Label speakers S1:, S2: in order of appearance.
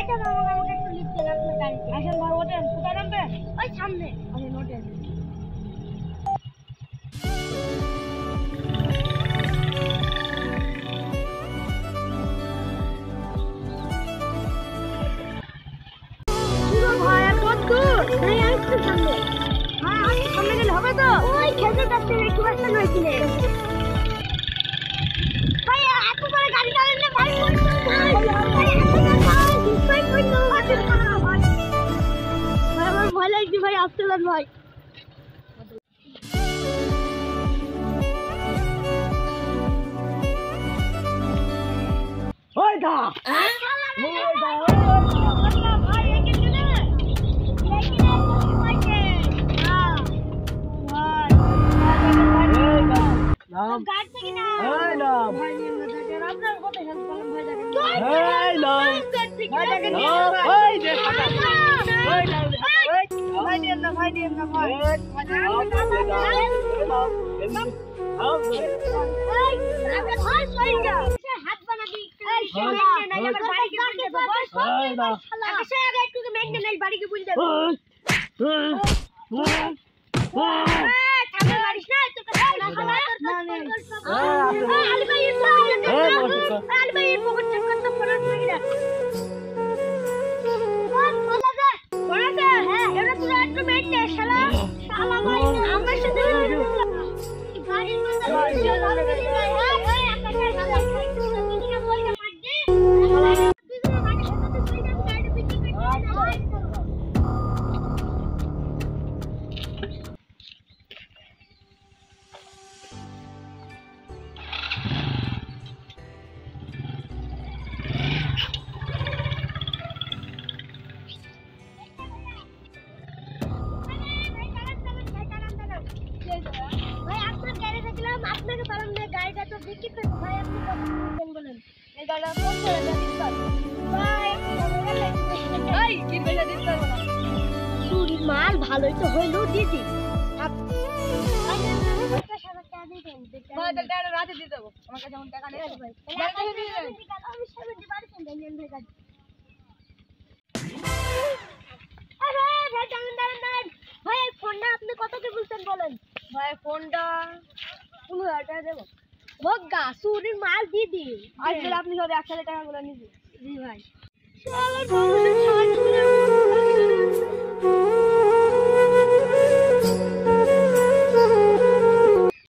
S1: টাকা আমাকে একটু লিফট দেন আপনার গাড়িতে।
S2: আসেন ভাই ওঠেন, কোথায় নামবেন?
S1: ওই সামনে।
S2: আসেন ওঠেন।
S1: ভাই আর কত দূর? ভাই আর একটু সামনে।
S2: ভাই আর সামনে গেলে হবে তো?
S1: ওই খেতে যাচ্ছে একটু রাস্তা নইছিলে। ভাই এত বড় গাড়ি চালান না ভাই পড়তো ভাই পড়তো ভাই আমার ভয় লাগছে ভাই আসতে লান ভাই
S2: ওই দা
S1: ভাই একে চলে
S2: নাম
S1: গাড়ি থেকে না
S2: এই নাম
S1: ভাই নিয়ে দেখেন আপনার কত হেল্প করলাম ভাই দেখেন
S2: এই নাম
S1: ভাই দেখেন
S2: ওই যে ফাটা ওই নাম ভাই দিন না ভাই দিন না ভাই
S1: হাত বানা দি এই শোনা নাই আমার বাড়ি কে বলতে বাবা আকাশে আগে একটু মেঘনা নাই বাড়ি কে বলতে থামে মারিস না তো আলি ভাই আলি ভাই পকেট চেক করতে পড়ার লাগি না বলা দে হ্যাঁ এটা পুরো একটু মেঘনা শালা শালা ভাই আমার সাথে গাড়ির মধ্যে চলো ভাই ওই আকাশে একটু মেঘনা বলতে মার দে দুজনে গাড়ি সাথে তুই না গাড়ি পিছে ভাই আপনার গাড়ি দেখলাম আপনাকে পালাম না গাড়িটা তো বিক্রি করে ভাই আপনি কত দিবেন বলেন
S2: এই গাড়িটা কোন ছেলেটা দিতে
S1: ভাই
S2: এই কি বেলা দিতে পারবো না
S1: চুরি মাল ভালোই তো হইলো দিদি
S2: ভাই তাহলে টাকা রাতে দিয়ে দেবো আমার কাছে যেমন টাকা নেই ভাই গাড়ি দিয়ে দেন
S1: আমি সেভেন বাড়ি চলে যাই ভাই গাড়ি ভাই দাঁড়ান ভাই ফোনটা আপনি কত কি বলছেন বলেন
S2: ভাই ফোনটা 15,000 টাকা দেবো
S1: বগা চুরির মাল দিদি
S2: আজকে আপনি সব 1,000 টাকা গুলো নিবি
S1: জি ভাই